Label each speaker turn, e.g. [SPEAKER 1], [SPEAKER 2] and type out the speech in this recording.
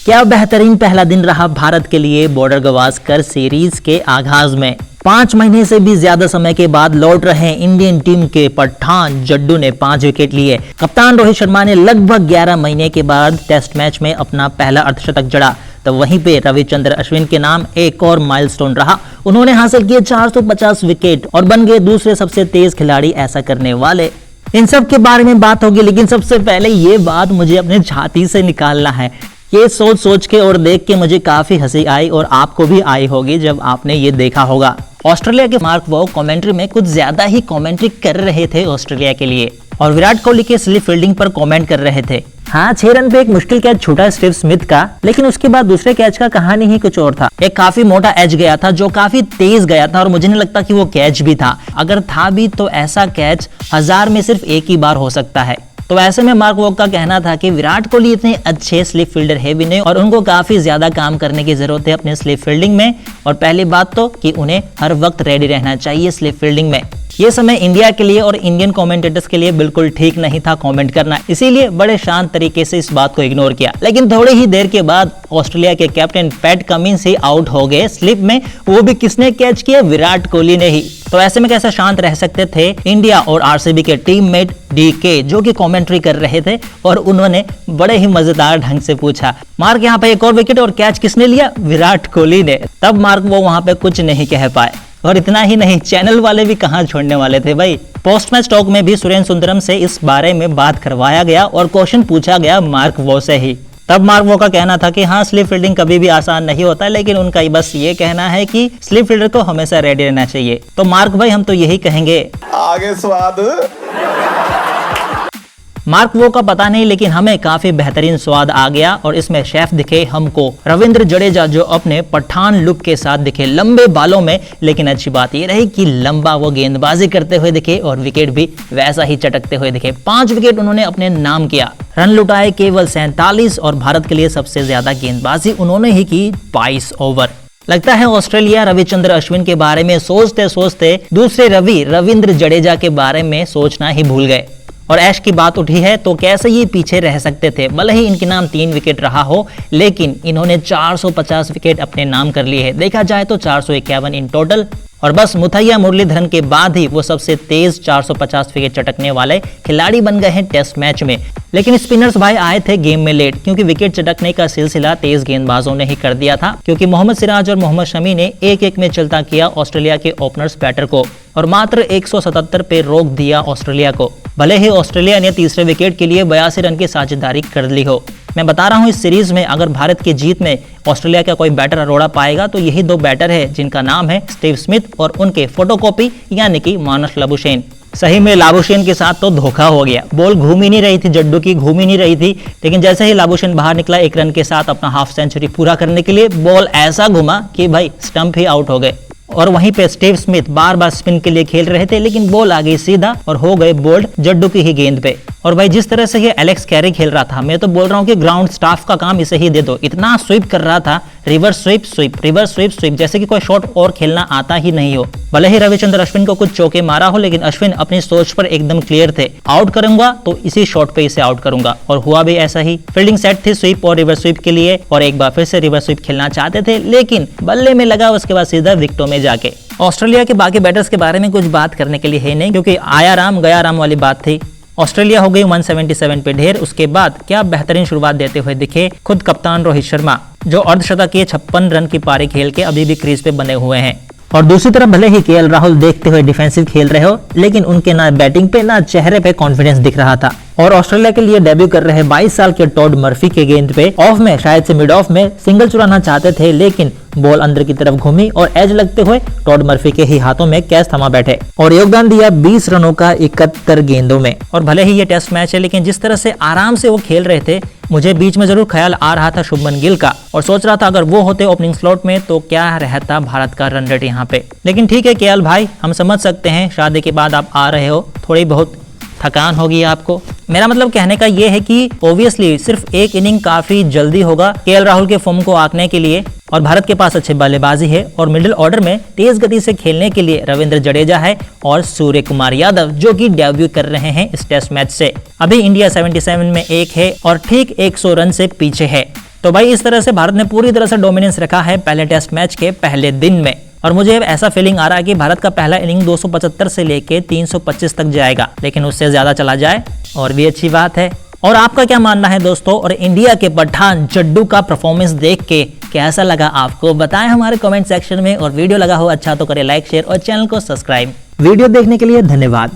[SPEAKER 1] क्या बेहतरीन पहला दिन रहा भारत के लिए बॉर्डर गवास्कर सीरीज के आगाज में। 5 महीने से भी ज्यादा समय के बाद लौट रहे इंडियन टीम के पठान जड्डू ने 5 विकेट लिए। कप्तान रोहित शर्मा ने लगभग 11 महीने के बाद टेस्ट मैच में अपना पहला अर्धशतक जड़ा, तो वहीं पे रविचंद्र अश्विन के नाम एक और माइलस्टोन रहा। उन्होंने हासिल किए 450 विकेट और बन गए दूसरे सबसे तेज खिलाड़ी ऐसा करने वाले। इन सब के बारे में बात होगी, लेकिन सबसे पहले ये बात मुझे अपने छाती से निकालना है। ये सोच के और देख के मुझे काफी हंसी आई और आपको भी आई होगी जब आपने ये देखा होगा। ऑस्ट्रेलिया के मार्क वॉग कमेंट्री में कुछ ज्यादा ही कमेंट्री कर रहे थे ऑस्ट्रेलिया के लिए, और विराट कोहली के स्लिप फील्डिंग पर कमेंट कर रहे थे। हाँ, 6 रन पे एक मुश्किल कैच छूटा स्टीव स्मिथ का, लेकिन उसके बाद दूसरे कैच का कहानी ही कुछ और था। एक काफी मोटा एज गया था जो काफी तेज गया था और मुझे नहीं लगता कि वो कैच भी था। अगर था भी तो ऐसा कैच 1000 में सिर्फ एक ही बार हो सकता है। तो ऐसे में मार्क वॉग का कहना था कि विराट कोहली इतने अच्छे स्लिप फील्डर है भी नहीं और उनको काफी ज्यादा काम करने की जरूरत है अपने स्लिप फील्डिंग में। और पहली बात तो कि उन्हें हर वक्त रेडी रहना चाहिए स्लिप फील्डिंग में। ये समय इंडिया के लिए और इंडियन कमेंटेटर्स के लिए बिल्कुल ठीक नहीं था कमेंट करना, इसीलिए बड़े शांत तरीके से इस बात को इग्नोर किया। लेकिन थोड़ी ही देर के बाद ऑस्ट्रेलिया के कैप्टन पैट कमिंस ही आउट हो गए स्लिप में। वो भी किसने कैच किया? विराट कोहली ने ही। तो ऐसे में कैसे शांत रह सकते थे इंडिया और आरसीबी के टीममेट डीके, जो कि कमेंट्री कर रहे थे, और उन्होंने बड़े ही मजेदार ढंग से पूछा, मार्क यहाँ पे एक और विकेट और कैच किसने लिया? विराट कोहली ने। तब मार्क वो वहां पे कुछ नहीं कह पाए। और इतना ही नहीं, चैनल वाले भी कहां छोड़ने वाले थे भाई। पोस्ट मैच टॉक में भी सुरेंद्र सुंदरम से इस बारे में बात करवाया गया और क्वेश्चन पूछा गया मार्क वो से ही। तब मार्क वो का कहना था कि हाँ, स्लिप फील्डिंग कभी भी आसान नहीं होता, लेकिन उनका बस ये कहना है कि स्लिप फील्डर को हमेशा रेडी रहना चाहिए। तो मार्क भाई, हम तो यही कहेंगे,
[SPEAKER 2] आगे स्वाद।
[SPEAKER 1] मार्क वो का पता नहीं, लेकिन हमें काफी बेहतरीन स्वाद आ गया और इसमें शेफ दिखे हमको रविंद्र जडेजा, जो अपने पठान लुक के साथ दिखे, लंबे बालों में। लेकिन अच्छी बात ये रही कि लंबा वो गेंदबाजी करते हुए दिखे और विकेट भी वैसा ही चटकते हुए दिखे। 5 विकेट उन्होंने अपने नाम किया, रन लुटाए केवल 47 और भारत के लिए सबसे ज्यादा गेंदबाजी उन्होंने ही की 22 ओवर। लगता है ऑस्ट्रेलिया रविचंद्र अश्विन के बारे में सोचते सोचते दूसरे रविंद्र जडेजा के बारे में सोचना ही भूल गए। और ऐश की बात उठी है तो कैसे ये पीछे रह सकते थे। भले ही इनके नाम 3 विकेट रहा हो, लेकिन इन्होंने 450 विकेट अपने नाम कर लिए हैं। देखा जाए तो 451 इन टोटल, और बस मुथैया मुरलीधरन के बाद ही वो सबसे तेज 450 विकेट चटकने वाले खिलाड़ी बन गए हैं टेस्ट मैच में। लेकिन स्पिनर्स भाई आए थे गेम में लेट, क्योंकि विकेट चटकने का सिलसिला तेज गेंदबाजों ने ही कर दिया था, क्योंकि मोहम्मद सिराज और मोहम्मद शमी ने 1-1 में चलता किया ऑस्ट्रेलिया के ओपनर्स बैटर को और मात्र 177 पे रोक दिया ऑस्ट्रेलिया को। भले ही ऑस्ट्रेलिया ने तीसरे विकेट के लिए 82 रन की साझेदारी कर ली हो। मैं बता रहा हूं, इस सीरीज में अगर भारत की जीत में ऑस्ट्रेलिया का कोई बैटर अरोड़ा पाएगा तो यही 2 बैटर है, जिनका नाम है स्टीव स्मिथ और उनके फोटोकॉपी यानी कि मानस लाबुशेन। सही में लाबुशेन के साथ तो धोखा हो गया। बॉल घूम ही नहीं रही थी, जड्डू की घूम ही नहीं रही थी, लेकिन जैसे ही लाबुशेन बाहर निकला 1 रन के साथ अपना हाफ सेंचुरी पूरा करने के लिए, बॉल ऐसा घुमा कि भाई स्टंप ही आउट हो गए। और वहीं पे स्टीव स्मिथ बार बार स्पिन के लिए खेल रहे थे, लेकिन बॉल आ गई सीधा और हो गए बोल्ड जड्डू की ही गेंद पे। और भाई जिस तरह से ये एलेक्स कैरी खेल रहा था, मैं तो बोल रहा हूँ कि ग्राउंड स्टाफ का काम इसे ही दे दो। इतना स्वीप कर रहा था, reverse sweep sweep reverse sweep sweep, जैसे कि कोई शॉट और खेलना आता ही नहीं हो। भले ही रविचंद्र अश्विन को कुछ चौके मारा हो, लेकिन अश्विन अपनी सोच पर एकदम क्लियर थे, आउट करूंगा तो इसी शॉट पे इसे आउट करूंगा, और हुआ भी ऐसा ही। फील्डिंग सेट थी स्वीप और रिवर्स स्वीप के लिए, और एक बार फिर से रिवर्स स्वीप खेलना चाहते थे, लेकिन बल्ले में लगा, उसके बाद सीधा विकेटों में जाके। ऑस्ट्रेलिया के बाकी बैटर्स के बारे में कुछ बात करने के लिए है नहीं, क्योंकि आया राम गया राम वाली बात थी। ऑस्ट्रेलिया हो गई 177 पे ढेर। उसके बाद क्या बेहतरीन शुरुआत देते हुए दिखे खुद कप्तान रोहित शर्मा, जो अर्धशतकीय 56 रन की पारी खेल के अभी भी क्रीज पे बने हुए हैं। और दूसरी तरफ भले ही केएल राहुल देखते हुए डिफेंसिव खेल रहे हो, लेकिन उनके ना बैटिंग पे ना चेहरे पे कॉन्फिडेंस दिख रहा था। और ऑस्ट्रेलिया के लिए डेब्यू कर रहे 22 साल के टॉड मर्फी के गेंद पे ऑफ में, शायद से मिड ऑफ में सिंगल चुराना चाहते थे, लेकिन बॉल अंदर की तरफ घूमी और एज लगते हुए टॉड मर्फी के ही हाथों में कैच थमा बैठे और योगदान दिया 20 रनों का 71 गेंदों में। और भले ही ये टेस्ट मैच है, लेकिन जिस तरह से आराम से वो खेल रहे थे, मुझे बीच में जरूर ख्याल आ रहा था शुभमन गिल का, और सोच रहा था अगर वो होते ओपनिंग स्लॉट में तो क्या रहता भारत का रन रेट यहाँ पे। लेकिन ठीक है केएल भाई, हम समझ सकते हैं शादी के बाद आप आ रहे हो, थोड़ी बहुत थकान होगी आपको। मेरा मतलब कहने का ये है कि ओब्वियसली सिर्फ एक इनिंग काफी जल्दी होगा केएल राहुल के फॉर्म को आंकने के लिए, और भारत के पास अच्छे बल्लेबाजी है और मिडिल ऑर्डर में तेज गति से खेलने के लिए रविंद्र जडेजा है और सूर्य कुमार यादव, जो कि डेब्यू कर रहे हैं इस टेस्ट मैच से। अभी इंडिया 77 में 1 है और ठीक 100 रन से पीछे है। तो भाई इस तरह से भारत ने पूरी तरह से डोमिनेंस रखा है पहले टेस्ट मैच के पहले दिन में, और मुझे ऐसा फीलिंग आ रहा है कि भारत का पहला इनिंग 275 से लेके 325 तक जाएगा, लेकिन उससे ज्यादा चला जाए और भी अच्छी बात है। और आपका क्या मानना है दोस्तों, और इंडिया के पठान जड्डू का परफॉर्मेंस देख के कैसा लगा आपको, बताएं हमारे कमेंट सेक्शन में। और वीडियो लगा हो अच्छा तो करें लाइक, शेयर और चैनल को सब्सक्राइब। वीडियो देखने के लिए धन्यवाद।